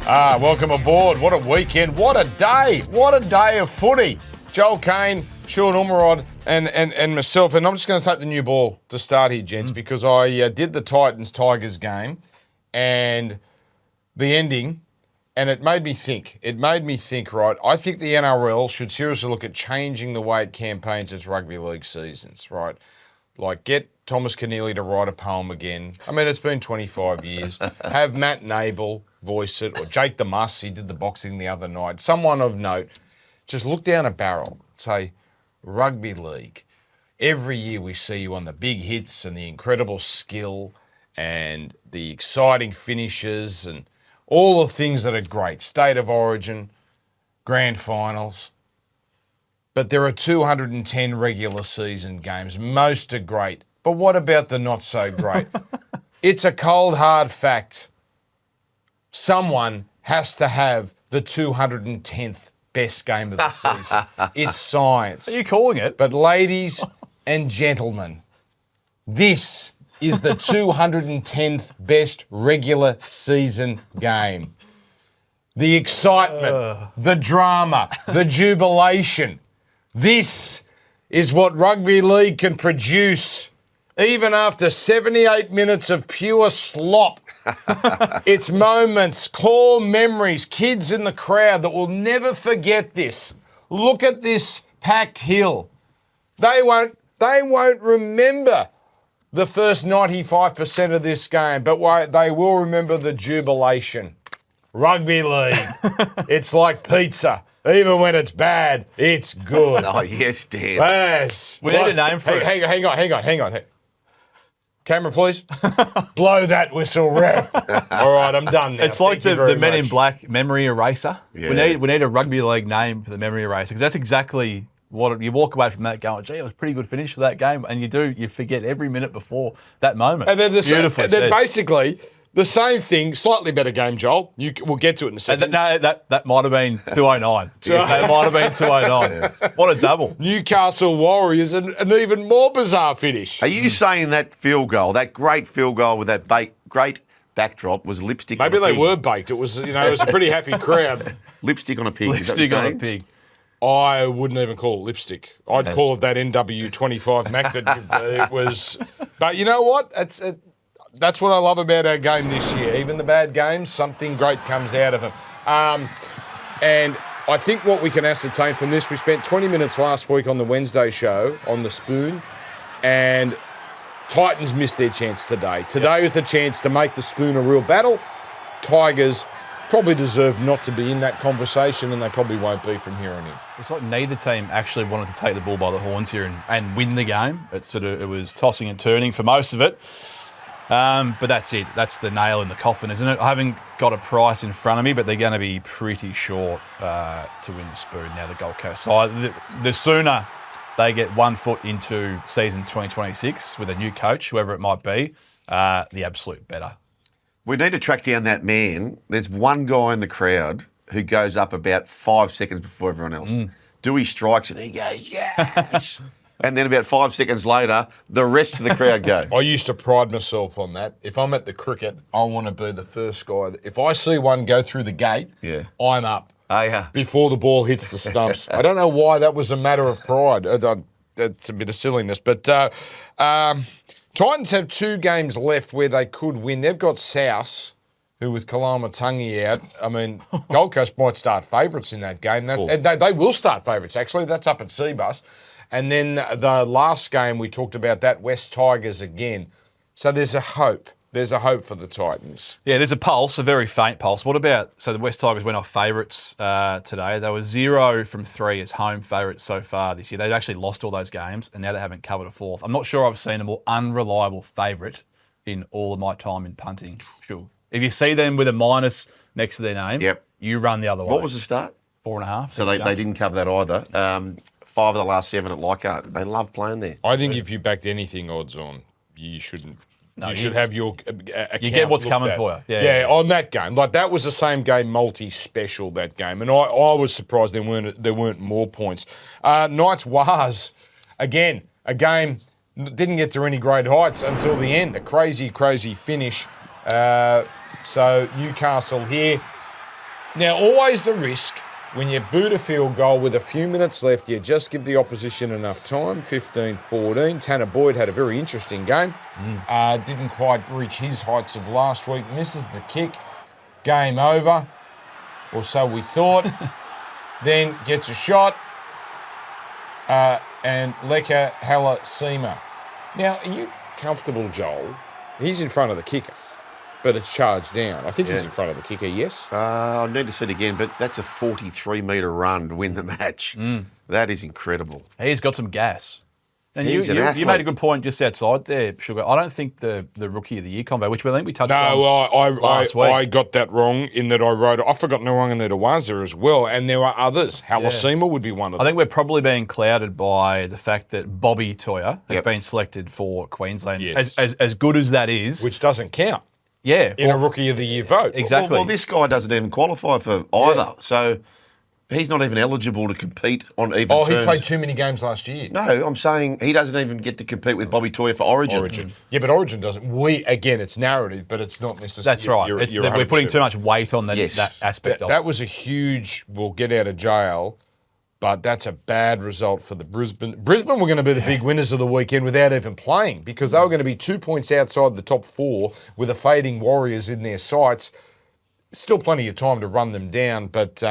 Welcome aboard. What a weekend. What a day. What a day of footy. Joel Caine, Sean Umarod, and myself. And I'm just going to take the new ball to start here, gents, because I did the Titans-Tigers game and the ending, and it made me think. Right? I think the NRL should seriously look at changing the way it campaigns its rugby league seasons, right? Like, get Thomas Keneally to write a poem again. I mean, it's been 25 years. Have Matt Nable voice it, or Jake the Muss, he did the boxing the other night. Someone of note, just look down a barrel, say, rugby league. Every year we see you on the big hits and the incredible skill and the exciting finishes and all the things that are great. State of origin, grand finals. But there are 210 regular season games. Most are great. But what about the not so great? It's a cold, hard fact. Someone has to have the 210th best game of the season. It's science. Are you calling it? But ladies and gentlemen, this is the 210th best regular season game. The excitement, the drama, the jubilation. This is what rugby league can produce. Even after 78 minutes of pure slop, it's moments, core memories, kids in the crowd that will never forget this. Look at this packed hill. They won't remember the first 95% of this game, but they will remember the jubilation. Rugby league, it's like pizza. Even when it's bad, it's good. Oh, yes, Dan. Yes. We need a name for it. Hang on. Camera, please. Blow that whistle, ref. All right, I'm done now. It's like Thank the you very Men in much. Black memory eraser. Yeah. We need a rugby league name for the memory eraser, because that's exactly what you walk away from that going, gee, it was a pretty good finish for that game, and you forget every minute before that moment. And then, Beautifully said. basically the same thing, slightly better game, Joel. We'll get to it in a second. That might have been 209. That might have been 209. What a double. Newcastle Warriors, an even more bizarre finish. Are you saying that field goal, that great field goal with that great backdrop, was lipstick Maybe on a they pig? were baked. It was, it was a pretty happy crowd. Lipstick on a pig. Lipstick on a pig. I wouldn't even call it lipstick. I'd call it that NW25 Mac that it was. But you know what? That's what I love about our game this year. Even the bad games, something great comes out of them. And I think what we can ascertain from this, we spent 20 minutes last week on the Wednesday show on the Spoon, and Titans missed their chance today. Today was the chance to make the Spoon a real battle. Tigers probably deserve not to be in that conversation, and they probably won't be from here on in. It's like neither team actually wanted to take the bull by the horns here and win the game. It was tossing and turning for most of it. But that's it. That's the nail in the coffin, isn't it? I haven't got a price in front of me, but they're going to be pretty short to win the Spoon now, the Gold Coast side. The sooner they get 1 foot into season 2026 with a new coach, whoever it might be, the absolute better. We need to track down that man. There's one guy in the crowd who goes up about 5 seconds before everyone else. Dewey strikes and he goes, yes! And then about 5 seconds later, the rest of the crowd go. I used to pride myself on that. If I'm at the cricket, I want to be the first guy. If I see one go through the gate, I'm up before the ball hits the stumps. I don't know why that was a matter of pride. That's a bit of silliness. But Titans have 2 games left where they could win. They've got South, who with Kalamatangi out, I mean, Gold Coast might start favourites in that game. They will start favourites, actually. That's up at Seabus. And then the last game, we talked about that, West Tigers again. So there's a hope. There's a hope for the Titans. Yeah, there's a pulse, a very faint pulse. What about, so the West Tigers went off favourites today. They were 0 from 3 as home favourites so far this year. They've actually lost all those games, and now they haven't covered a fourth. I'm not sure I've seen a more unreliable favourite in all of my time in punting. Sure. If you see them with a minus next to their name, you run the other way. What was the start? 4.5. So they didn't cover that either. 5 of the last 7 at Leichhardt. They love playing there. I think if you backed anything odds on, you shouldn't. You should have your account. You get what's coming for you. Yeah, on that game. Like, that was the same game, multi-special, that game. And I was surprised there weren't more points. Knights Wars, again, a game didn't get to any great heights until the end. A crazy, crazy finish. So Newcastle here. Now, always the risk when you boot a field goal with a few minutes left, you just give the opposition enough time, 15-14. Tanner Boyd had a very interesting game. Didn't quite reach his heights of last week. Misses the kick. Game over, or so we thought. Then gets a shot. And Leka Halasima. Now, are you comfortable, Joel? He's in front of the kicker, but it's charged down. I think he's in front of the kicker, yes? I need to see it again, but that's a 43-metre run to win the match. That is incredible. He's got some gas. And He's an you athlete. made a good point just outside there, Sugar. I don't think the Rookie of the Year convo, which I think we touched on last week. I got that wrong in that I wrote, I've forgotten the wrong in that it was there as well, and there are others. Halasima would be one of them. I think we're probably being clouded by the fact that Bobby Toyer has been selected for Queensland. Yes. As good as that is. Which doesn't count Yeah. in a Rookie of the Year vote. Exactly. Well, this guy doesn't even qualify for either, so he's not even eligible to compete on even terms. He played too many games last year. No, I'm saying he doesn't even get to compete with Bobby Toyer for Origin. Yeah, but Origin doesn't. Again, it's narrative, but it's not necessarily. That's right. We're putting too much weight on that aspect of it. That was a huge, we'll get out of jail, but that's a bad result for the Brisbane. Brisbane were going to be the big winners of the weekend without even playing, because they were going to be 2 points outside the top four with the fading Warriors in their sights. Still plenty of time to run them down, but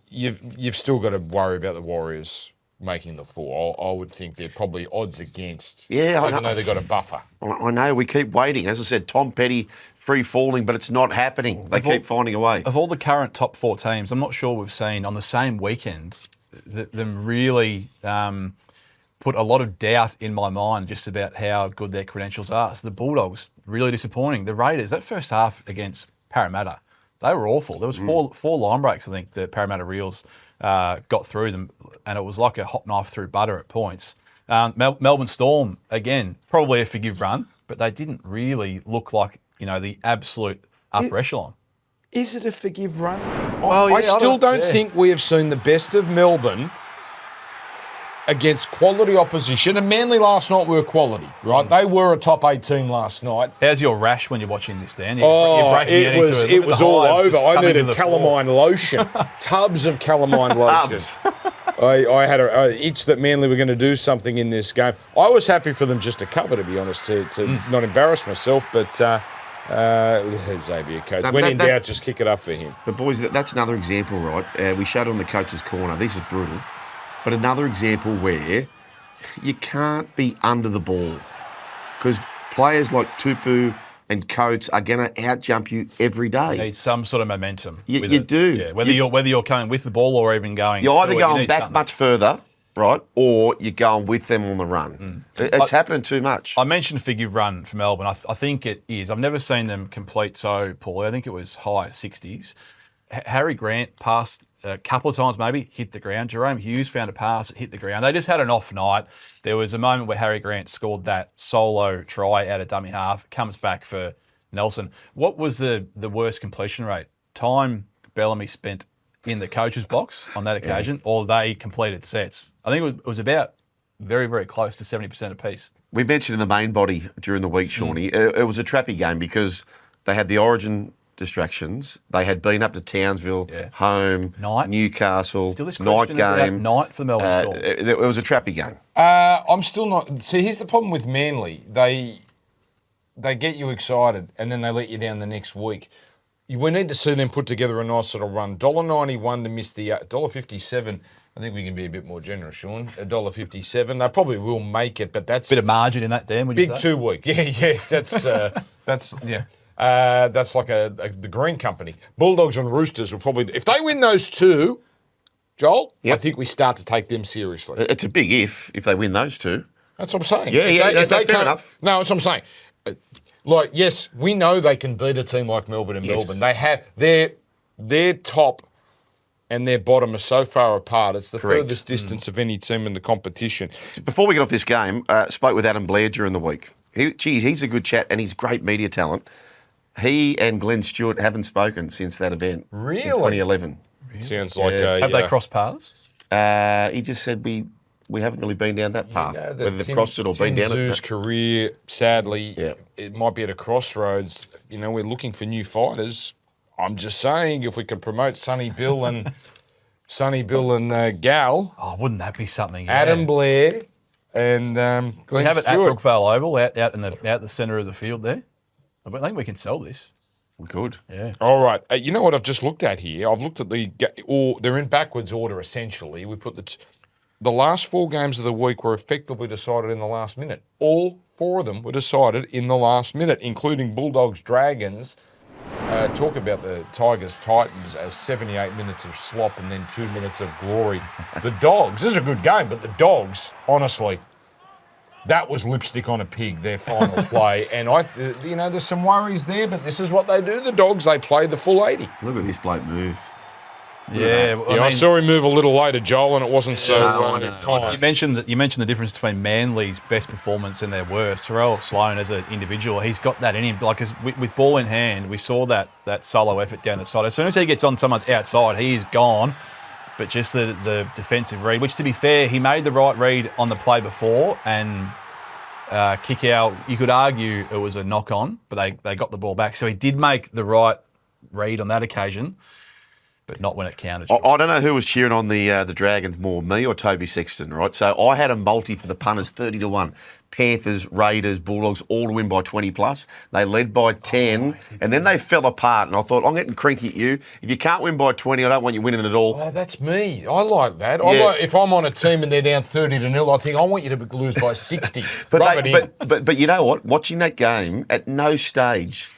you've still got to worry about the Warriors making the four. I would think they're probably odds against, even though they've got a buffer. I know, we keep waiting. As I said, Tom Petty free falling, but it's not happening. They keep finding a way. Of all the current top four teams, I'm not sure we've seen on the same weekend them really put a lot of doubt in my mind just about how good their credentials are. So the Bulldogs, really disappointing. The Raiders, that first half against Parramatta, they were awful. There was four line breaks, I think, the Parramatta Reels got through them, and it was like a hot knife through butter at points. Melbourne Storm, again, probably a forgive run, but they didn't really look like, the absolute upper echelon. Is it a forgive run? Well, I still don't think we have seen the best of Melbourne against quality opposition. And Manly last night were quality, right? They were a top 8 team last night. How's your rash when you're watching this, Dan? It was all over. I needed calamine lotion, tubs of calamine lotion. I had an itch that Manly were going to do something in this game. I was happy for them just to cover, to be honest, to not embarrass myself, but Xavier coach. When in doubt, just kick it up for him. But boys, that's another example, right? We showed on the coach's corner. This is brutal. But another example where you can't be under the ball, because players like Tupu and Coates are going to out-jump you every day. You need some sort of momentum. You do. Yeah, whether you're coming with the ball or even going. You're either going that much further, right, or you're going with them on the run. It's happening too much. I mentioned forgive run for Melbourne. I think it is. I've never seen them complete so poorly. I think it was high 60s. Harry Grant passed a couple of times, maybe hit the ground. Jerome Hughes found a pass, hit the ground. They just had an off night. There was a moment where Harry Grant scored that solo try out of dummy half, comes back for Nelson. What was the worst completion rate? Time Bellamy spent in the coach's box on that occasion, or they completed sets? I think it was about very, very close to 70% apiece. We mentioned in the main body during the week, Shawnee, it was a trappy game because they had the Origin distractions. They had been up to Townsville, home, Newcastle, night game. Night for the Melbourne Storm. It was a trappy game. I'm still not. See, here's the problem with Manly. They get you excited and then they let you down the next week. We need to see them put together a nice little run. $1.91 to miss the $1.57. I think we can be a bit more generous, Sean. $1.57. They probably will make it, but that's bit of margin in that, Dan. Would you say? Big 2 week. Yeah. That's like the Green Company. Bulldogs and Roosters will probably, if they win those two, Joel, I think we start to take them seriously. It's a big if they win those two. That's what I'm saying. If they fair enough. No, that's what I'm saying. Yes, we know they can beat a team like Melbourne and Melbourne. They have their top and their bottom are so far apart. It's the furthest distance of any team in the competition. Before we get off this game, spoke with Adam Blair during the week. He's a good chat and he's great media talent. He and Glenn Stewart haven't spoken since that event in 2011. Sounds like have they crossed paths? He just said we haven't really been down that path. Whether they've crossed it or been down it. Zoo's career, sadly, it might be at a crossroads. We're looking for new fighters. I'm just saying, if we can promote Sonny Bill and Gal, Oh, wouldn't that be something? Yeah. Adam Blair, and Glenn We have it at Stewart. Brookvale Oval, out in the centre of the field there. I think we can sell this. Good. Yeah. All right. You know what I've just looked at here? I've looked at they're in backwards order, essentially. We put the last 4 games of the week were effectively decided in the last minute. All 4 of them were decided in the last minute, including Bulldogs, Dragons. Talk about the Tigers, Titans as 78 minutes of slop and then 2 minutes of glory. The Dogs, this is a good game, but the Dogs, honestly, that was lipstick on a pig, their final play. And there's some worries there, but this is what they do. The Dogs, they play the full 80. Look at this bloke move. Yeah. I saw him move a little later, Joel, and it wasn't so You mentioned the difference between Manly's best performance and their worst. Terrell Sloan, as an individual, he's got that in him. Like with ball in hand, we saw that solo effort down the side. As soon as he gets on someone's outside, he is gone. But just the defensive read, which to be fair, he made the right read on the play before and kick out. You could argue it was a knock on, but they got the ball back. So he did make the right read on that occasion. But not when it counted. I don't know who was cheering on the Dragons more, me or Toby Sexton, right? So I had a multi for the punters, 30-1. Panthers, Raiders, Bulldogs, all to win by 20 plus. They led by 10, and then they fell apart. And I thought, I'm getting crinky at you. If you can't win by 20, I don't want you winning at all. Oh, that's me. I like that. Yeah. If I'm on a team and they're down 30-0, I think I want you to lose by 60. But you know what? Watching that game, at no stage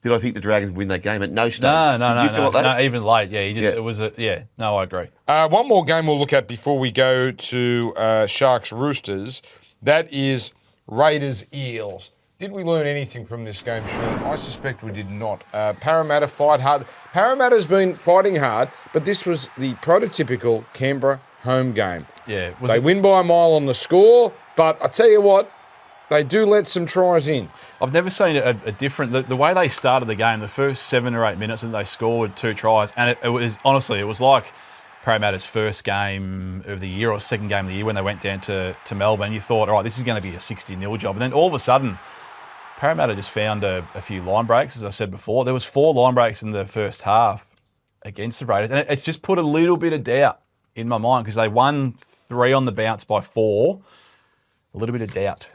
did I think the Dragons would win that game. At no stage. No, Did you feel like that? no, even late. Yeah, it was no, I agree. One more game we'll look at before we go to Sharks Roosters. That is Raiders Eels. Did we learn anything from this game, Sean? I suspect we did not. Parramatta fight hard. Parramatta's been fighting hard, but this was the prototypical Canberra home game. Yeah, they win by a mile on the score, but I tell you what, they do let some tries in. I've never seen a different... The way they started the game, the first 7 or 8 minutes, and they scored 2 tries, and it was, honestly, it was like Parramatta's first game of the year or second game of the year when they went down to Melbourne. You thought, all right, this is going to be a 60-0 job. And then all of a sudden, Parramatta just found a few line breaks, as I said before. There was 4 line breaks in the first half against the Raiders, and it's just put a little bit of doubt in my mind because they won 3 on the bounce by 4. A little bit of doubt.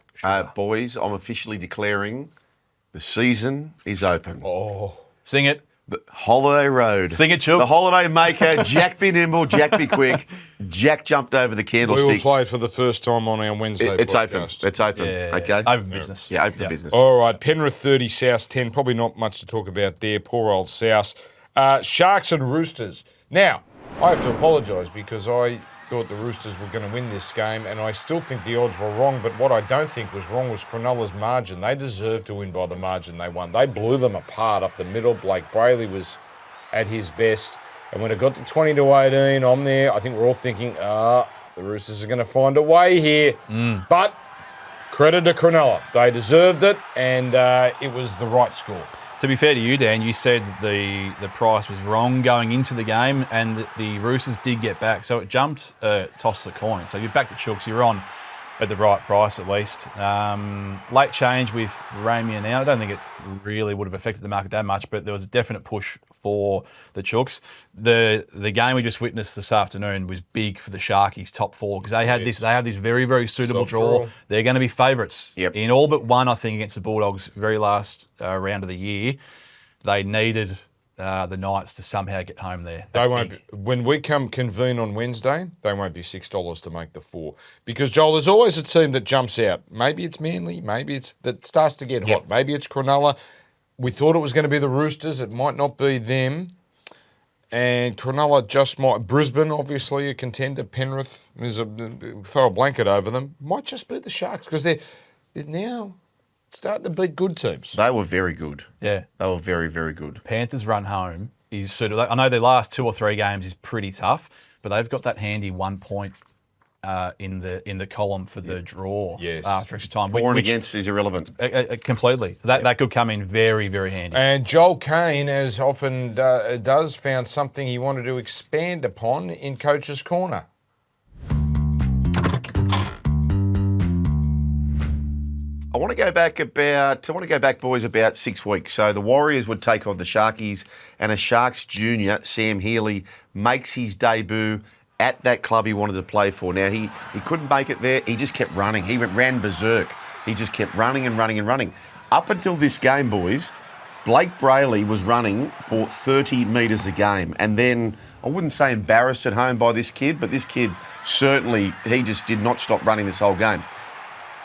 Boys, I'm officially declaring the season is open. Oh. Sing it. The Holiday Road. Sing it, Chook. The Holiday Maker, Jack be nimble, Jack be quick. Jack jumped over the We candlestick. will play for the first time on our Wednesday It's podcast. open. It's open. Yeah, Okay. Open business. Yeah, open for business. All right, Penrith 30, South 10. Probably not much to talk about there. Poor old South. Sharks and Roosters. Now, I have to apologise because I thought the Roosters were going to win this game, and I still think the odds were wrong, but what I don't think was wrong was Cronulla's margin. They deserved to win by the margin they won. They blew them apart up the middle. Blake Brayley was at his best, and when it got to 20-18, I'm there. I think we're all thinking, the Roosters are going to find a way here. But credit to Cronulla. They deserved it, and it was the right score. To be fair to you, Dan, you said the price was wrong going into the game, and the Roosters did get back. So it jumped, tossed the coin. So you're back to Chooks. You're on at the right price at least. Late change with Ramien out. I don't think it really would have affected the market that much, but there was a definite push for the Chooks. The game we just witnessed this afternoon was big for the Sharkies top 4 because they had this very, very suitable Soft draw. draw. They're going to be favourites Yep. in all but one, I think, against the Bulldogs very last round of the year. They needed the Knights to somehow get home there. They That's won't. big. When we come convene on Wednesday, they won't be $6 to make the 4. Because Joel, there's always a team that jumps out. Maybe it's Manly. Maybe it's that starts to get hot. Maybe it's Cronulla. We thought it was going to be the Roosters. It might not be them. And Cronulla just might. Brisbane, obviously, a contender. Penrith, throw a blanket over them. Might just be the Sharks because they're now starting to beat good teams. They were very good. Yeah. They were very, very good. Panthers run home is sort of. I know their last 2 or 3 games is pretty tough, but they've got that handy 1 point in the column for the draw after extra time. For and against is irrelevant. Completely. So that could come in very, very handy. And Joel Caine, as often does, found something he wanted to expand upon in Coach's Corner. I want to go back, boys, about 6 weeks. So the Warriors would take on the Sharkies, and a Sharks junior, Sam Healy, makes his debut at that club he wanted to play for. Now, he couldn't make it there. He just kept running. He ran berserk. He just kept running and running and running. Up until this game, boys, Blake Brayley was running for 30 metres a game. And then, I wouldn't say embarrassed at home by this kid, but this kid certainly, he just did not stop running this whole game.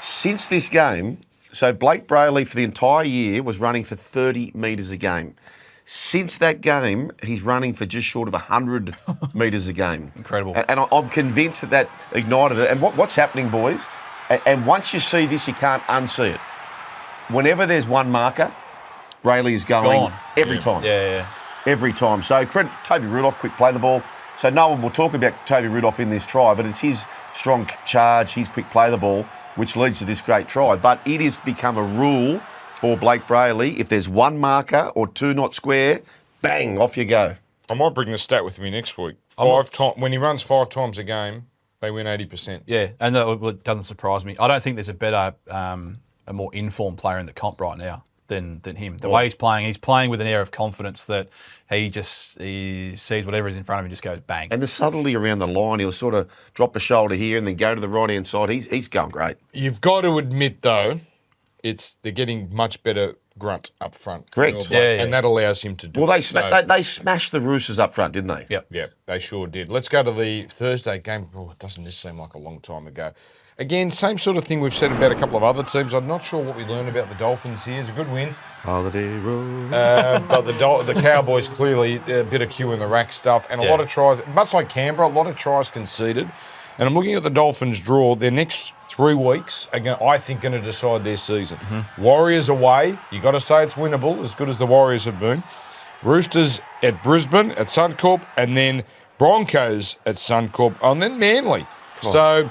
Since this game, so Blake Brayley for the entire year was running for 30 metres a game. Since that game, he's running for just short of 100 metres a game. Incredible. And I'm convinced that ignited it. And what's happening, boys, and once you see this, you can't unsee it. Whenever there's one marker, Brayley is going every time. Yeah. Every time. So credit Toby Rudolph, quick play the ball. So no one will talk about Toby Rudolph in this try, but it's his strong charge, his quick play the ball, which leads to this great try. But it has become a rule for Blake Brayley. If there's one marker or two not square, bang, off you go. I might bring the stat with me next week. When he runs 5 times a game, they win 80%. Yeah, and that doesn't surprise me. I don't think there's a better, a more informed player in the comp right now than him. The way he's playing with an air of confidence that he sees whatever is in front of him, just goes bang. And the subtlety around the line, he'll sort of drop a shoulder here and then go to the right-hand side. He's going great. You've got to admit, though, they're getting much better grunt up front. Correct. Yeah. And that allows him to do Well, they smashed the Roosters up front, didn't they? Yep, they sure did. Let's go to the Thursday game. Oh, doesn't this seem like a long time ago? Again, same sort of thing we've said about a couple of other teams. I'm not sure what we learned about the Dolphins here. It's a good win. Holiday Road. But the Cowboys clearly a bit of Q in the rack stuff and a lot of tries, much like Canberra, a lot of tries conceded. And I'm looking at the Dolphins' draw. Their next 3 weeks are, I think, going to decide their season. Mm-hmm. Warriors away. You got to say it's winnable, as good as the Warriors have been. Roosters at Brisbane at Suncorp, and then Broncos at Suncorp, and then Manly. So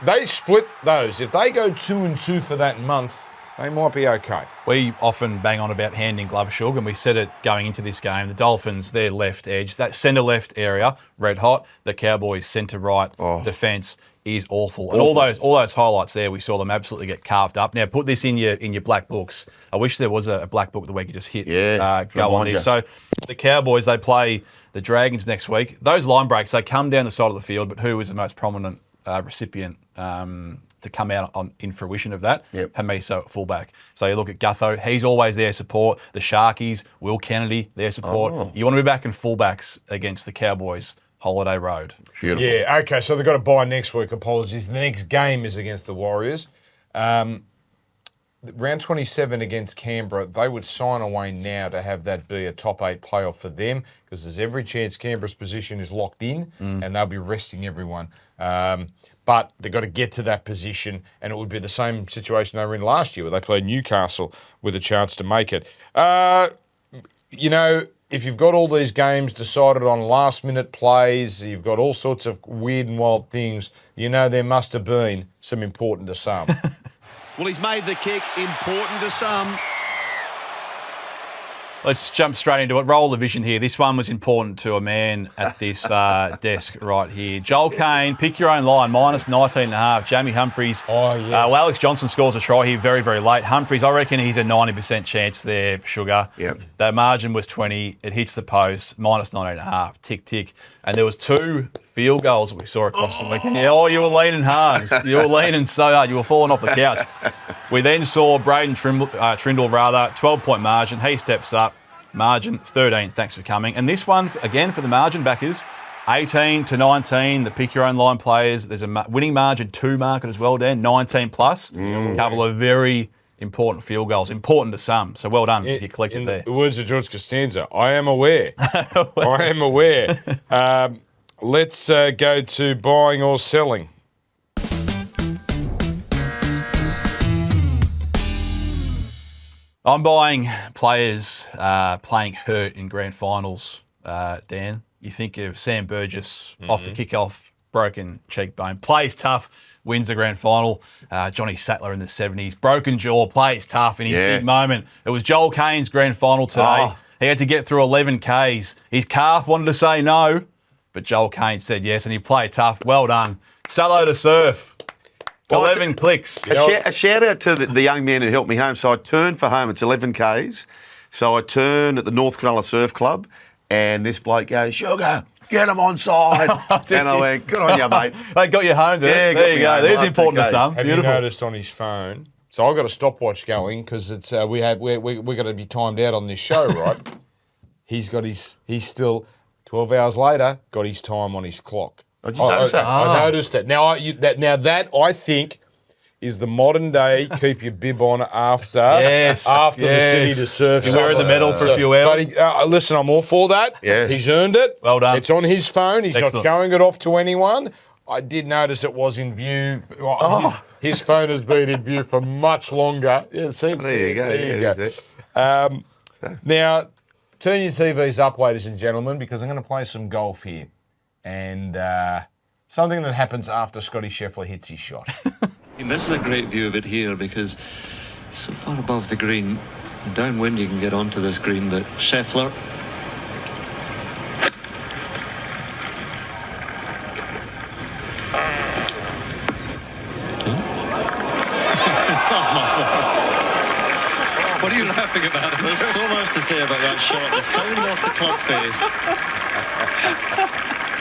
they split those. If they go 2-2 for that month, they might be okay. We often bang on about hand in glove, Shug, and we said it going into this game. The Dolphins, their left edge, that centre-left area, red hot. The Cowboys' centre-right defence is awful. And all those highlights there, we saw them absolutely get carved up. Now, put this in your black books. I wish there was a black book that we could just hit. Go on here. So the Cowboys, they play the Dragons next week. Those line breaks, they come down the side of the field, but who is the most prominent recipient to come out in fruition of that? Hamiso at fullback. So you look at Gutho, he's always there support. The Sharkies, Will Kennedy, their support. You want to be back in fullbacks against the Cowboys. Holiday Road. Beautiful. Yeah, okay, so they've got to buy next week. Apologies. The next game is against the Warriors. Round 27 against Canberra, they would sign away now to have that be a top 8 playoff for them because there's every chance Canberra's position is locked in and they'll be resting everyone. But they've got to get to that position, and it would be the same situation they were in last year where they played Newcastle with a chance to make it. If you've got all these games decided on last-minute plays, you've got all sorts of weird and wild things, there must have been some important to some. Well, he's made the kick, important to some. Let's jump straight into it. Roll the vision here. This one was important to a man at this desk right here. Joel Caine, pick your own line, minus 19.5. Jamie Humphries. Well, Alex Johnson scores a try here very, very late. Humphries, I reckon he's a 90% chance there, Sugar. Yep. That margin was 20. It hits the post, minus 19.5. Tick, tick. And there was 2 field goals that we saw across the weekend. Yeah, you were leaning hard. You were leaning so hard. You were falling off the couch. We then saw Braden Trindle, 12-point margin. He steps up. Margin 13. Thanks for coming. And this one, again, for the margin backers, 18 to 19, the pick your own line players. There's a winning margin 2 market as well, Dan, 19 plus. A couple of very important field goals, important to some. So well done if you collected there. The words of George Costanza, I am aware. I am aware. Let's go to buying or selling. I'm buying players playing hurt in grand finals, Dan. You think of Sam Burgess off the kickoff, broken cheekbone, plays tough, wins the grand final. Johnny Sattler in the 70s, broken jaw, plays tough in his big moment. It was Joel Caine's grand final today. He had to get through 11 Ks. His calf wanted to say no, but Joel Caine said yes, and he played tough. Well done. Salo to surf. 11 clicks. A shout out to the young man who helped me home. So I turned for home. It's 11 Ks. So I turned at the North Cronulla Surf Club, and this bloke goes, "Sugar, get him onside." And I went, "Good on you, mate." They got you home, did Yeah, it? got There you me go. home. There's Last important to 2 some. Have Beautiful. you noticed on his phone? So I've got a stopwatch going because it's we're going to be timed out on this show, right? He's still 12 hours later got his time on his clock. Oh, did you notice that? I noticed it. Now that I think is the modern day keep your bib on after the city to surf. You're wearing the medal for a few hours. But listen, I'm all for that. Yeah. He's earned it. Well done. It's on his phone. He's Excellent. not showing it off to anyone. I did notice it was in view. His phone has been in view for much longer. Yeah, see, it's There you go. There you Yeah, go. it is. Now, turn your TVs up, ladies and gentlemen, because I'm going to play some golf here. And something that happens after Scotty Scheffler hits his shot. And this is a great view of it here because it's so far above the green. Downwind you can get onto this green, but Scheffler. What are you laughing about? There's so much to say about that shot. The sound off the club face.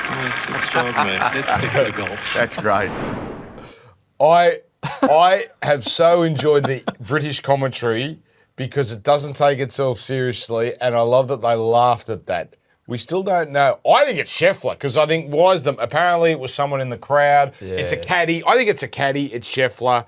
Oh, it's extraordinary. Let's stick to the golf. That's great. I have so enjoyed the British commentary because it doesn't take itself seriously, and I love that they laughed at that. We still don't know. I think it's Scheffler because I think apparently it was someone in the crowd. Yeah. It's a caddy. I think it's a caddy. It's Scheffler.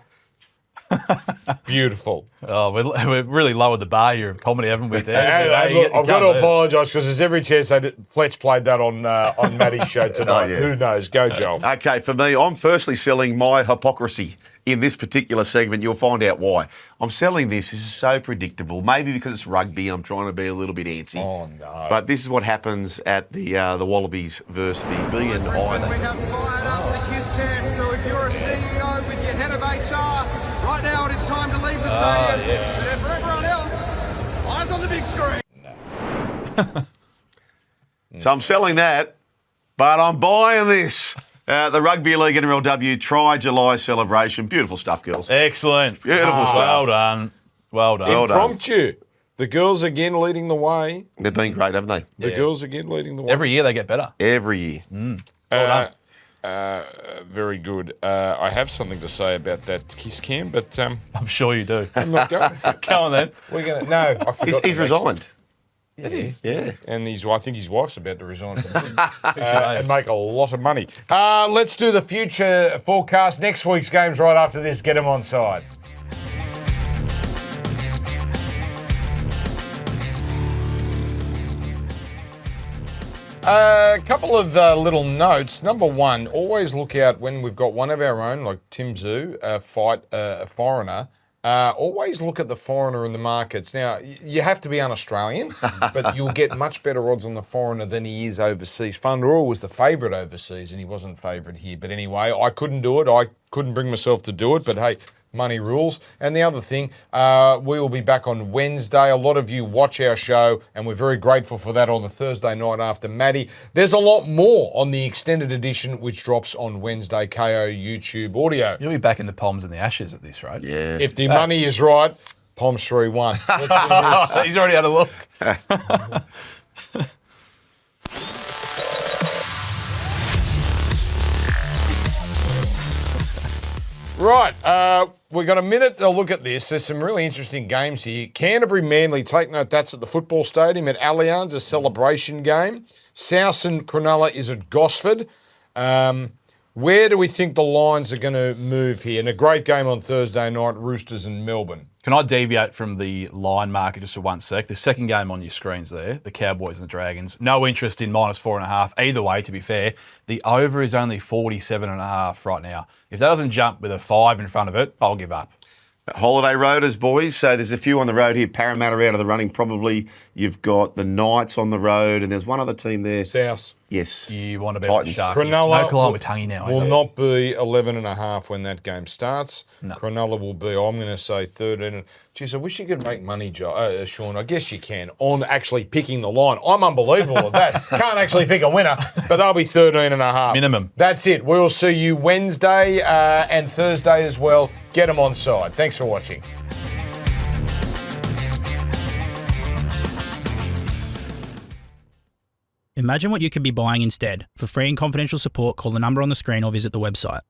Beautiful. Oh, we've really lowered the bar here of comedy, haven't we? I've got to apologise because there's every chance Fletch played that on Matty's show tonight. Oh, yeah. Who knows? Go, Joel. Okay, for me, I'm firstly selling my hypocrisy in this particular segment. You'll find out why. I'm selling this. This is so predictable. Maybe because it's rugby, I'm trying to be a little bit antsy. Oh, no. But this is what happens at the Wallabies versus the B&I. We have fired up the KISS camp, so if you're a CEO with your head of HR, right now it is time to leave the stadium. Yes. And for everyone else, eyes on the big screen. So I'm selling that, but I'm buying this. The Rugby League NRLW July celebration. Beautiful stuff, girls. Excellent. Beautiful stuff. Well done. Well done. Well done. Impromptu. The girls again leading the way. They've been great, haven't they? The girls again leading the way. Every year they get better. Every year. Well Very good. I have something to say about that kiss cam, but I'm sure you do. I'm not going to. Come on then. We're going to. No, I forgot. He's resigned. Is he? Yeah. And I think his wife's about to resign from him and make a lot of money. Let's do the future forecast. Next week's games right after this. Get them on side. A couple of little notes. Number one, always look out when we've got one of our own, like Tim Zoo, fight a foreigner. Always look at the foreigner in the markets. Now, you have to be un-Australian, but you'll get much better odds on the foreigner than he is overseas. Funderall was the favourite overseas, and he wasn't favourite here. But anyway, I couldn't do it. I couldn't bring myself to do it. But hey, money rules. And the other thing, we will be back on Wednesday. A lot of you watch our show, and we're very grateful for that on the Thursday night after Matty. There's a lot more on the extended edition, which drops on Wednesday, KO YouTube audio. You'll be back in the Poms and the Ashes at this rate. Yeah. If the money is right, Poms 3-1. Let's do this. He's already had a look. Right, we've got a minute to look at this. There's some really interesting games here. Canterbury Manly, take note, that's at the football stadium at Allianz, a celebration game. South and Cronulla is at Gosford. Where do we think the lines are going to move here? And a great game on Thursday night, Roosters and Melbourne. Can I deviate from the line market just for 1 sec? The second game on your screens there, the Cowboys and the Dragons. No interest in -4.5. Either way, to be fair, the over is only 47.5 right now. If that doesn't jump with a 5 in front of it, I'll give up. Holiday roaders, boys. So there's a few on the road here. Parramatta out of the running, probably. You've got the Knights on the road, and there's one other team there. South. Yes. You want to bet Titans. Sharkies. Cronulla No Kalama Tangi now. will eh? not be 11.5 when that game starts. No. Cronulla will be, I'm going to say 13. Geez, I wish you could make money, Sean. I guess you can, on actually picking the line. I'm unbelievable at that. Can't actually pick a winner, but they'll be 13.5. Minimum. That's it. We will see you Wednesday and Thursday as well. Get them on side. Thanks for watching. Imagine what you could be buying instead. For free and confidential support, call the number on the screen or visit the website.